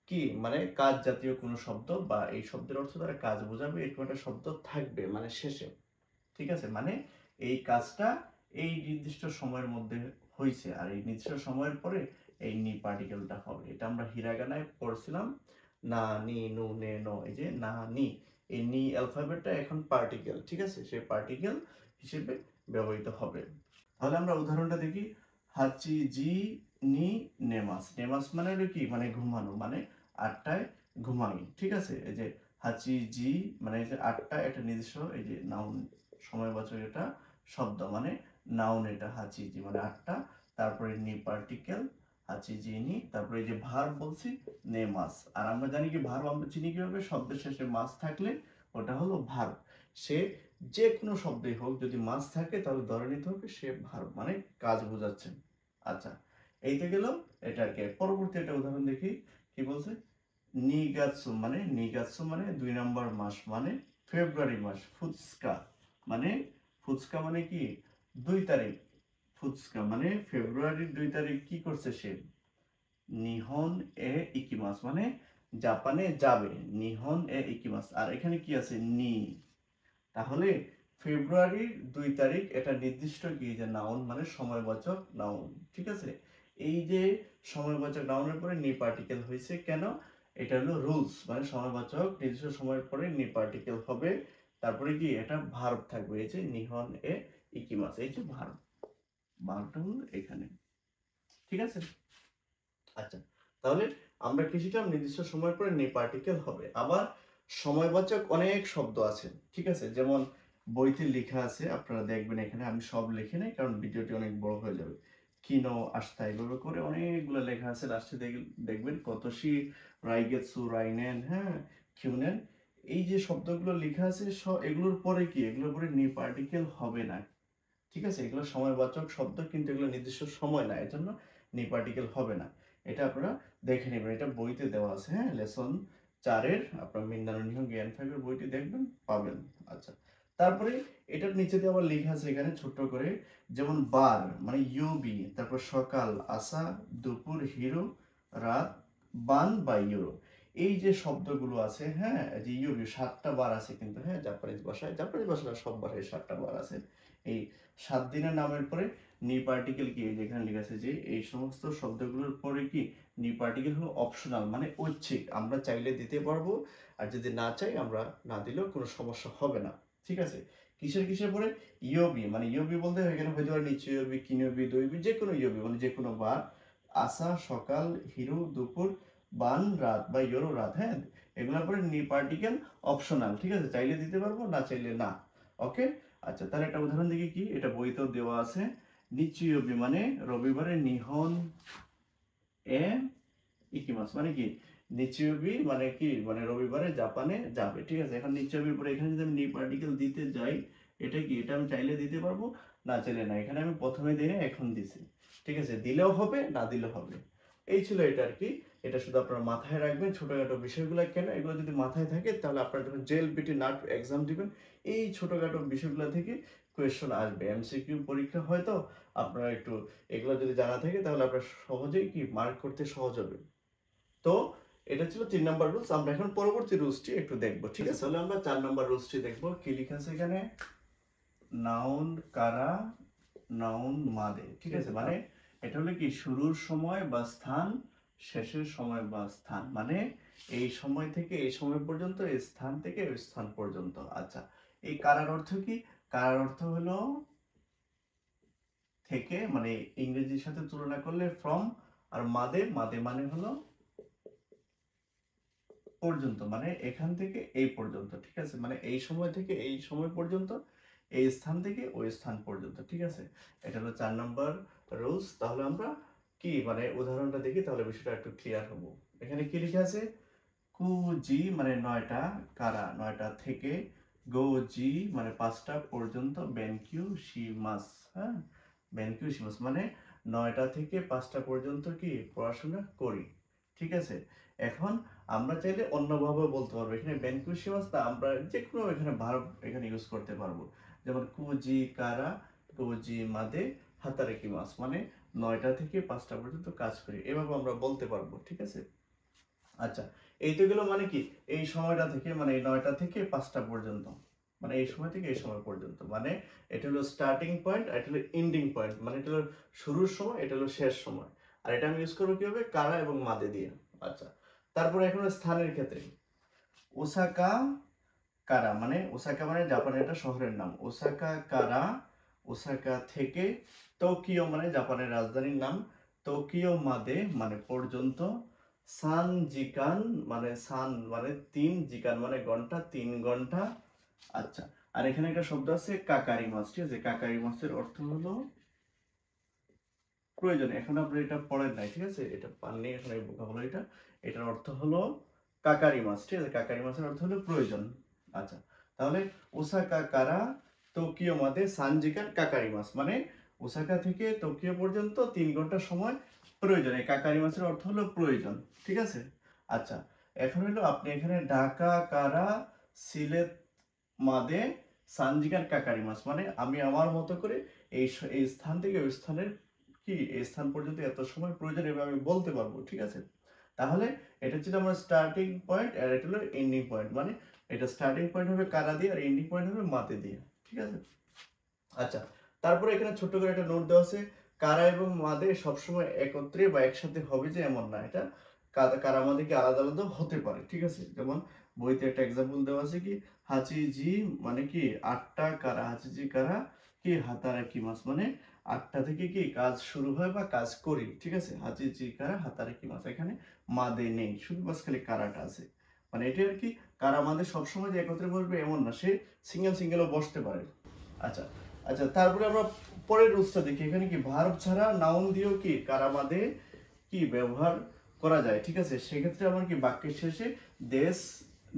কি মানে কাজ জাতীয় কোনো শব্দ বা এই শব্দের অর্থ দ্বারা কাজ বোঝাবে এরকম একটা শব্দ থাকবে মানে শেষে। ঠিক আছে, মানে এই কাজটা এই নির্দিষ্ট সময়ের মধ্যে হয়েছে, আর এই নির্দিষ্ট সময়ের পরে এই নি পার্টিকেলটা হবে। এটা আমরা হিরাগানায় পড়ছিলাম, না নি নু নে নো, এই যে না নি, এই নি অ্যালফাবেটটা এখন পার্টিকেল। ঠিক আছে, সেই পার্টিকেল হিসেবে ব্যবহৃত হবে। তাহলে আমরা উদাহরণটা দেখি, হাচি জি নি নেমাস, নেমাস মানে হলো কি মানে ঘুমানো, মানে 8টায় ঘুমাই। ঠিক আছে, এই যে হাচি জি মানে এই যে 8টা, এটা নির্দিষ্ট এই যে নাউন সময়বাচক এটা শব্দ মানে নাউন, এটা হাচি জি মানে 8টা, তারপরে নি পার্টিকেল হাচি জি নি, তারপরে এই যে ভার্ব বলছি নেমাস। আর আমরা জানি কি ভার্ব আমরা চিনি কিভাবে, শব্দের শেষে মাস থাকলে ওটা হলো ভার্ব। সে যে কোনো শব্দই হোক যদি মাস থাকে তাহলে ধরে নিতে হবে সে ভার্ব মানে কাজ বোঝাচ্ছেন। আচ্ছা এইতে গেল এটাকে, পরবর্তী একটা উদাহরণ দেখি কি বলছে, নিগাৎসু মানে নিগাৎসু মানে 2 নম্বর মাস মানে ফেব্রুয়ারি মাস, ফুৎসকা মানে ফুৎসকা মানে কি 2 তারিখ, ফুৎসকা মানে ফেব্রুয়ারির 2 তারিখ কি করছে সে, নিহন এ ইকিমাস মানে জাপানে যাবে, নিহন এ ইকিমাস। আর এখানে কি আছে নি, তাহলে ফেব্রুয়ারির 2 তারিখ এটা নির্দিষ্ট কি যে নাউন মানে সময়বাচক নাউন। ঠিক আছে, এই যে সময়বাচক নাউনের পরে নি পার্টিকেল হয়েছে কেন, এটা হলো রুলস, মানে সময়বাচক নির্দিষ্ট সময়ের পরে নি পার্টিকেল হবে, তারপরে কি এটা ভার্ব থাকবে, এই যে নিহন এ ইকিমাস, এই যে ভার্ব, ভার্বটা হলো এখানে। ঠিক আছে, আচ্ছা তাহলে আমরা কি শিখলাম, নির্দিষ্ট সময়ের পরে নি পার্টিকেল হবে। আবার সময়বাচক অনেক শব্দ আছে। ঠিক আছে, যেমন বইতে লেখা আছে, আপনারা দেখবেন এখানে আমি সব লিখে নাই কারণ ভিডিওটি অনেক বড় হয়ে যাবে। কিনো আস্তা এভাবে করে অনেকগুলো লেখা আছে, লাস্টে দেখবেন কতসি রাইগেৎসু রাইনেন, হ্যাঁ কিউনেন, এই যে শব্দগুলো লেখা আছে এগুলোর পরে কি, এগুলোর পরে নি পার্টিকেল হবে না। ঠিক আছে, এগুলো সময়বাচক শব্দ কিন্তু এগুলো নির্দিষ্ট সময় না, এজন্য নি পার্টিকেল হবে না। এটা আপনারা দেখে নেবেন, এটা বইতে দেওয়া আছে, হ্যাঁ লেসন 4-এর আপনার মিন্দানো নিহন জ্ঞান 5-এর বইটি দেখবেন পাবেন। আচ্ছা তারপরে এটার নিচে দিয়ে আবার লেখা আছে এখানে ছোট্ট করে, যেমন বার মানে ইউবি, তারপর সকাল, আসা, দুপুর, হিরো, রাত, বান বা ইউরো। এই যে শব্দগুলো আছে, হ্যাঁ, যে ইউবি 7টা বার আছে কিন্তু, হ্যাঁ, জাপানিজ ভাষায় সব ভাষায় 7টা বার আছে। এই 7 দিনের নামের পরে নি পার্টিকেল কি যেখানে লেখা আছে যে এই সমস্ত শব্দগুলোর পরে কি নি পার্টিকেল হলো অপশনাল, মানে ঐচ্ছিক, আমরা চাইলে দিতে পারবো, আর যদি না চাই আমরা না দিলেও কোনো সমস্যা হবে না, ঠিক আছে। কিসের পরে ইয়োবি, মানে ইয়োবি বলতে এখানে হতে পারে নিচু ইয়োবি, কিনোবি, দৈবি, যে কোনো ইয়োবি মানে যে কোনো বার, আসা, সকাল, হিরো, দুপুর, বান, রাত বা ইয়োরো, রাত, হ্যাঁ, এগুলোর পরে নি পার্টিকেল অপশনাল, ঠিক আছে, চাইলে দিতে পারবো, না চাইলে না। ওকে, আচ্ছা, তাহলে একটা উদাহরণ দেখি কি, এটা বইতেও দেওয়া আছে। নিচুয়োবি মানে রবিবারে, নিহন এ ইকিমাস মানে কি, নিচুয়োবি মানে কি, মানে রবিবারে জাপানে যাবে, ঠিক আছে। এখন নিচুয়োবির পরে এখানে যদি আমি নি পার্টিকেল দিতে যাই, এটা কি, এটা আমি চাইলে দিতে পারবো, না চাইলে না। এখানে আমি প্রথমে দিই না, এখন দিছি, ঠিক আছে, দিলেও হবে, না দিলেও হবে। এই ছিল এটা আর কি। এটা শুধু আপনারা মাথায় রাখবেন, ছোটখাটো বিষয়গুলো কেন, এগুলো যদি মাথায় থাকে তাহলে আপনারা যখন জেএলপিটি নাট এক্সাম দিবেন, এই ছোটখাটো বিষয়গুলো থেকে কোয়েশ্চন আসবে, এমসিকিউ পরীক্ষা হয়তো আপনারা একটু এগুলো যদি জানা থাকে তাহলে আপনারা সহজেই কি মার্ক করতে সহজ হবে। তো এটা ছিল 3 নাম্বার রুলস। আমরা এখন পরবর্তী রুলসটি একটু দেখবো, ঠিক আছে। তাহলে আমরা 4 নাম্বার রুলসটি দেখবো। কি লেখা আছে এখানে, নাউন কারা, নাউন মাদে, ঠিক আছে। মানে এটা হলো কি শুরুর সময় বা স্থান, শেষের সময় বা স্থান, মানে এই সময় থেকে এই সময় পর্যন্ত, এই স্থান থেকে ওই স্থান পর্যন্ত। আচ্ছা, এই কারার অর্থ কি, কারার অর্থ হলো থেকে, মানে ইংরেজির সাথে তুলনা করলে ফ্রম, আর মাদে, মাদে মানে হলো পর্যন্ত, মানে এখান থেকে এই পর্যন্ত, ঠিক আছে, মানে এই সময় থেকে এই সময় পর্যন্ত, এই স্থান থেকে ওই স্থান পর্যন্ত, ঠিক আছে। এটা হলো 4 নাম্বার রুলস। তাহলে আমরা কি মানে উদাহরণটা দেখি, তাহলে বিষয়টা একটু ক্লিয়ার হবো। এখানে কি লিখে আছে, কুজি মানে 9টা, কারা 9টা থেকে, গোজি মানে 5টা পর্যন্ত, বেনকিউ শিমাস, হ্যাঁ, বেনকিউ শিমাস মানে 9টা থেকে 5টা পর্যন্ত কি পড়াশোনা করি, ঠিক আছে। এখন আমরা চাইলে অন্যভাবে বলতে পারবো, এখানে বেনকিউ শিমাস না, আমরা যে কোনো এখানে ভার্ব এখানে ইউজ করতে পারবো, যেমন কুজি কারা, কুজি মাদে হাতারেকি মাস, মানে 9টা থেকে 5টা পর্যন্ত কাজ করি, এভাবে আমরা বলতে পারবো, ঠিক আছে। আচ্ছা, এই তো গেল মানে কি এই সময়টা থেকে, মানে এই 9টা থেকে 5টা পর্যন্ত, মানে এই সময় থেকে এই সময় পর্যন্ত, মানে এটা হলো স্টার্টিং পয়েন্ট, আর এটা হলো এন্ডিং পয়েন্ট, মানে এটা হলো শুরুর সময়, এটা হলো শেষ সময়। আর এটা আমি ইউজ করবো কিভাবে, কারা এবং মাদে দিয়ে। আচ্ছা, তারপরে এখন স্থানের ক্ষেত্রে ওসাকা কারা, মানে ওসাকা মানে জাপানের একটা শহরের নাম, ওসাকা কারা, ওসাকা থেকে, টোকিও মানে জাপানের রাজধানীর নাম, টোকিও মাদে মানে পর্যন্ত, সান জিকান মানে সান মানে 3, জিকান মানে ঘন্টা, 3 ঘন্টা। আচ্ছা, আর এখানে একটা শব্দ আছে কাকারি মাস, ঠিক আছে, কাকারি মাসের অর্থ হলো প্রয়োজন। এখন আপনি এটা পড়েন নাই, ঠিক আছে, এটা পাননি এখন এই ভোকাবুলারিটা, এটার অর্থ হলো কাকারি মাস, ঠিক আছে, কাকারি মাসের অর্থ হলো প্রয়োজন। আচ্ছা, তাহলে ওসাকা কারা টোকিও মাদে সানজিকান কাকারি মাস, মানে ওসাকা থেকে টোকিও পর্যন্ত 3 ঘন্টা সময় প্রয়োজন, এই কাকারি মাসের অর্থ হলো প্রয়োজন, ঠিক আছে। আচ্ছা, এখন হলো আপনি এখানে ঢাকা কারা সিলেট মাদে সানজিকান কাকারি মাস, মানে আমি আমার মতো করে এই স্থান থেকে ওই স্থানের কি এই স্থান পর্যন্ত এত সময় প্রয়োজন, এভাবে আমি বলতে পারবো, ঠিক আছে। তাহলে এটা ছিল আমার স্টার্টিং পয়েন্ট, আর এটা হলো এন্ডিং পয়েন্ট, মানে এটা স্টার্টিং পয়েন্ট হবে কারা দিয়ে, আর এন্ডিং পয়েন্ট হবে মাতে দিয়ে, ঠিক আছে। আচ্ছা, তারপরে এখানে ছোট্ট করে একটা নোট দেওয়া আছে, কারা এবং মাদে সবসময় একত্রে বা একসাথে হবে যে এমন না, এটা কারা মাদে কি আলাদা আলাদা হতে পারে, ঠিক আছে। যেমন বইতে একটা এক্সাম্পল দেওয়া আছে কি, হাচিজি মানে কি 8টা, কারা হাচিজি কারা কি হাতারাকি মাস, মানে 8টা থেকে কি কাজ শুরু হয় বা কাজ করি, ঠিক আছে, হাচিজি কারা হাতারাকি মাস। এখানে মাদে নেই, শুধু বাস খালি কারাটা আছে, মানে এটা আর কি কারা মাদে সবসময় যে একত্রে বসবে এমন না, সে সিঙ্গেলও বসতে পারে। আচ্ছা, আচ্ছা, তারপরে আমরা পরের রুলসটা দেখি, এখানে কি ভার্ব ছাড়া নাউন দিয়েও কি কারা মাদে কি ব্যবহার করা যায়, ঠিক আছে। সেক্ষেত্রে আমার কি বাক্যের শেষে দেশ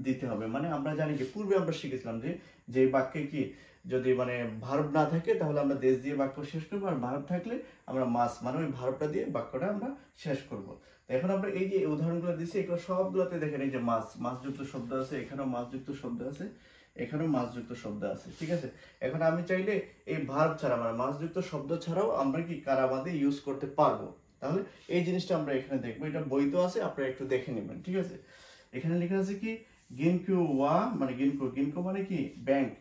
দিতে হবে, মানে আমরা জানি কি পূর্বে আমরা শিখেছিলাম যে যে বাক্যে কি যদি মানে ভার্ব না থাকে তাহলে আমরা দেশ দিয়ে বাক্য শেষ করবো, আর ভার্ব থাকলে আমরা মাস মানে ওই ভার্বটা দিয়ে বাক্যটা আমরা শেষ করব। এখন আমরা এই যে উদাহরণগুলো দিচ্ছি এগুলো সবগুলোতে দেখেন এই যে মাস, মাসযুক্ত শব্দ আছে, এখানেও মাসযুক্ত শব্দ আছে, এখানেও মাসযুক্ত শব্দ আছে, ঠিক আছে। এখন আমি চাইলে এই ভার্ব ছাড়া মানে মাসযুক্ত শব্দ ছাড়াও আমরা কি কারা বাদে ইউজ করতে পারবো। তাহলে এই জিনিসটা আমরা এখানে দেখবো, এটা বইতেও আছে, আপনারা একটু দেখে নেবেন, ঠিক আছে। এখানে লেখা আছে কি গিনকিউ ওয়া মানে গিনকো, গিনকো মানে কি ব্যাংক,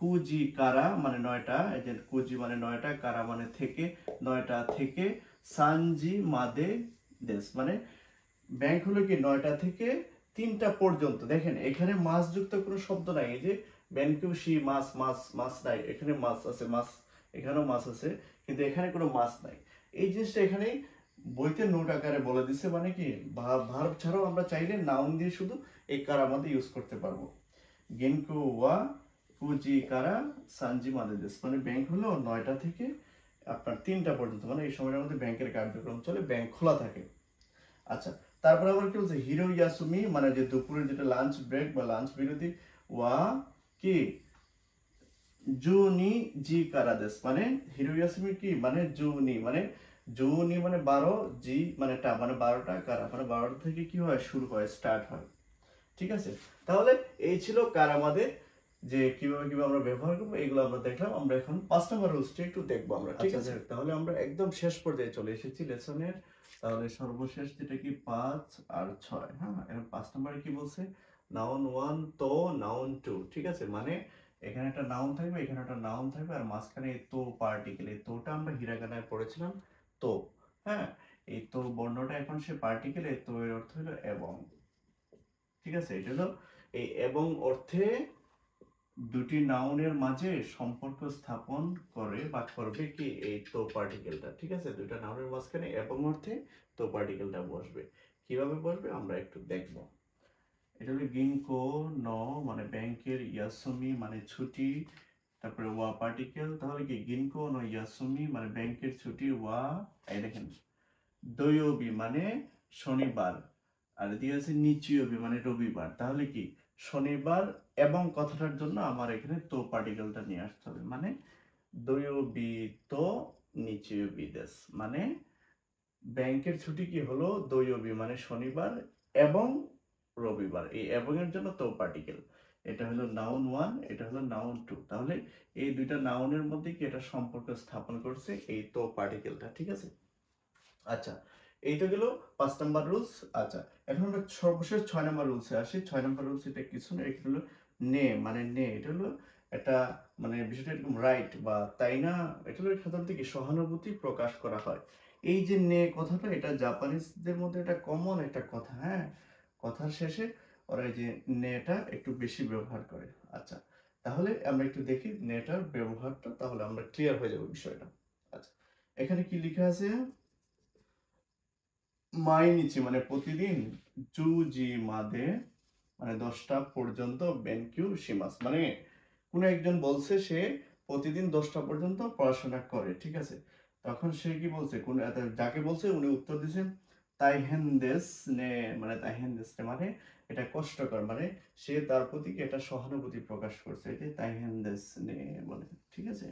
কুজি কারা মানে 9টা, এই যে কুজি মানে 9টা, কারা মানে থেকে, 9টা থেকে, সানজি মাদে দেশ মানে ব্যাংক হলো কি 9টা থেকে 3টা পর্যন্ত। দেখেন এখানে মাস যুক্ত কোনো শব্দ নাই, এই যে ব্যাংকুশি মাস মাস মাস নাই, এখানে মাস আছে, মাস এখানেও মাস আছে, কিন্তু এখানে কোনো মাস নাই। এই জিনিসটা এখানে বইতে নোট আকারে বলে দিছে, মানে কি ভার্ব ছাড়াও আমরা চাইলে নাউন দিয়ে শুধু এই কারা মধ্যে ইউজ করতে পারবো। গেনকু ওয়া কুজি কারা সানজি মাদেদেস মানে ব্যাংক হলো 9টা থেকে আপনার 3টা পর্যন্ত, মানে এই সময়ের মধ্যে ব্যাংকের কার্যক্রম চলে, ব্যাংক খোলা থাকে। আচ্ছা, তারপরে আবার কি বলছে হিরো ইয়াসুমি মানে যে দুপুরের যেটা লাঞ্চ ব্রেক বা লাঞ্চ বিরতি, ওয়া কি জুনি জি কারাদেস মানে হিরো ইয়াসুমি কি মানে জুনি মানে জুনি মানে 12, জি মানে টা মানে 12টা, কারা মানে 12টা থেকে কি হয় শুরু হয়, স্টার্ট হয়, ঠিক আছে। তাহলে এই ছিল কারামাদের যে কিভাবে কিভাবে আমরা ব্যবহার করবো, এগুলো আমরা দেখলাম। আমরা এখন 5 নম্বর রুলসটা একটু দেখবো আমরা, ঠিক আছে। তাহলে আমরা একদম শেষ পর্যায়ে চলে এসেছি লেসনের। তাহলে সর্বশেষ যেটা কি 5 আর 6, হ্যাঁ। এখন 5 নম্বরে কি বলছে, নাউন 1 তো নাউন 2, ঠিক আছে। মানে এখানে একটা নাউন থাকবে, এখানে একটা নাউন থাকবে, আর মাঝখানে এই তো পার্টিকেল, এই তোটা আমরা হিরাগানায় পড়েছিলাম তো, হ্যাঁ। এই তো বর্ণটা এখন সে পার্টিকেল, এই তো এর অর্থ হলো এবং, ঠিক আছে। এটা হলো এই এবং অর্থে দুটি নাউনের মাঝে সম্পর্ক স্থাপন করে বা করবে কি এই তো পার্টিকেলটা, ঠিক আছে। দুইটা নাউনের মাঝখানে এবং অর্থে তো পার্টিকেলটা বসবে। কিভাবে বসবে আমরা একটু দেখব। এটা হলো গিনকো ন মানে ব্যাংকের, ইয়াসুমি মানে ছুটি, তারপরে ওয়া পার্টিকেল। তাহলে কি গিনকো ন ইয়াসুমি মানে ব্যাংকের ছুটি, ওয়া এই দেখেন দয়োবি মানে শনিবার, আর এদিকে আছে নিচিয়বি মানে রবিবার। তাহলে কি শনিবার এবং কথাটার জন্য আমার এখানে তো পার্টিকেলটা নিয়ে আসতে হবে, মানে দয়োবি তো নিচিয়বি দেশ মানে ব্যাংকের ছুটি কি হলো দয়োবি মানে শনিবার এবং রবিবার, এই এবং এর জন্য তো পার্টিকেল। এটা হলো নাউন 1, এটা হলো নাউন 2। তাহলে এই দুইটা নাউনের মধ্যে কি এটা সম্পর্ক স্থাপন করছে এই তো পার্টিকেলটা, ঠিক আছে। আচ্ছা, এই তো গেল 5 নাম্বার রুলস। আচ্ছা, এখন আমরা সর্বশেষ 6 নাম্বার রুলসে আসি। 6 নাম্বার রুলস এটা কিছু না, এটা হলো নে মানে নে, এটা হলো এটা মানে বিষয়টা এরকম রাইট বা তাই না, এটা হলো সাধারণত কি সহানুভূতি প্রকাশ করা হয়। এই যে নে কথাটা, এটা জাপানিজদের মধ্যে এটা কমন একটা কথা, হ্যাঁ। কথার শেষে ওরা এই যে নেটা একটু বেশি ব্যবহার করে। আচ্ছা, তাহলে আমরা একটু দেখি নেটার ব্যবহারটা, তাহলে আমরা ক্লিয়ার হয়ে যাবে বিষয়টা। আচ্ছা, এখানে কি লেখা আছে, মাইনিচি মানে প্রতিদিন, জুজি মাদে মানে 10টা পর্যন্ত, বেনকিউ শিমাস মানে কোন একজন বলছে সে প্রতিদিন 10টা পর্যন্ত পড়াশোনা করে, ঠিক আছে। তখন সে কি বলছে, কোন যাকে বলছে উনি উত্তর দিয়েছেন তাইহেনদেস নে মানে তাইহেনদেস নে মানে এটা কষ্টকর, মানে সে তার প্রতি কি এটা সহানুভূতি প্রকাশ করছে, এই যে তাইহেনদেস নে বলে, ঠিক আছে।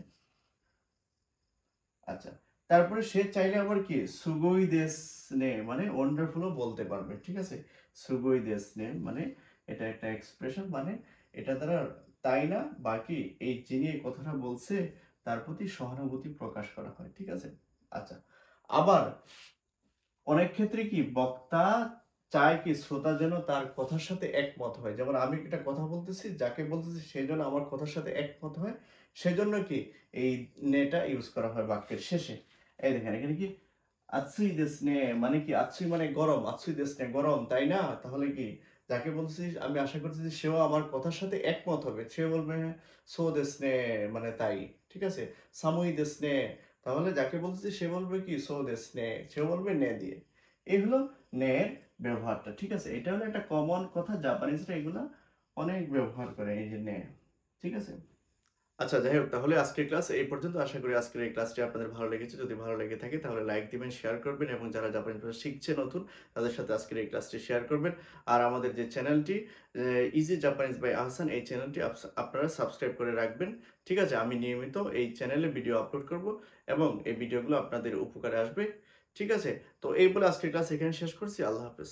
আচ্ছা, তারপরে সে চাইলে আবার কি সুগই দেশ নে মানে ওয়ান্ডারফুলও বলতে পারবে, ঠিক আছে। সুগই দেশ নে মানে এটা একটা এক্সপ্রেশন, মানে এটা দ্বারা তাই না বাকি এই যিনি এই কথাটা বলছে তার প্রতি সহানুভূতি প্রকাশ করা হয়, ঠিক আছে। আচ্ছা, আবার অনেক ক্ষেত্রে কি বক্তা চায় কি শ্রোতা যেন তার কথার সাথে একমত হয়, যেমন আমি একটা কথা বলতেছি, যাকে বলতেছি সেই জন্য আমার কথার সাথে একমত হয়, সেজন্য কি এই নেটা ইউজ করা হয় বাক্যের শেষে। এই দেখেন এখানে কি আতসুই দেশ নে মানে কি আতসুই মানে গরম, আতসুই দেশ নে গরম তাই না। তাহলে কি যাকে বলতেছি আমি আশা করতেছি সেও আমার কথার সাথে একমত হবে, সে বলবে সো দেশ নে মানে তাই, ঠিক আছে। সামুই দেশ নে, তাহলে যাকে বলতেছি সে বলবে কি সো দেশ নে, সে বলবে নে দিয়ে। এই হলো নে এর ব্যবহারটা, ঠিক আছে। এটা হলো একটা কমন কথা, জাপানিজরা এগুলা অনেক ব্যবহার করে এই যে নে, ঠিক আছে। আচ্ছা, যাই হোক, তাহলে আজকের ক্লাস এই পর্যন্ত। আশা করি আজকের এই ক্লাসটি আপনাদের ভালো লেগেছে। যদি ভালো লেগে থাকে তাহলে লাইক দিবেন, শেয়ার করবেন, এবং যারা জাপানি ভাষা শিখছে নতুন তাদের সাথে আজকের এই ক্লাসটি শেয়ার করবেন। আর আমাদের যে চ্যানেলটি ইজি জাপানিজ বাই আহসান, এই চ্যানেলটি আপনারা সাবস্ক্রাইব করে রাখবেন, ঠিক আছে। আমি নিয়মিত এই চ্যানেলে ভিডিও আপলোড করব এবং এই ভিডিওগুলো আপনাদের উপকারে আসবে, ঠিক আছে। তো এই বলে আজকের ক্লাস এখানে শেষ করছি। আল্লাহ হাফেজ।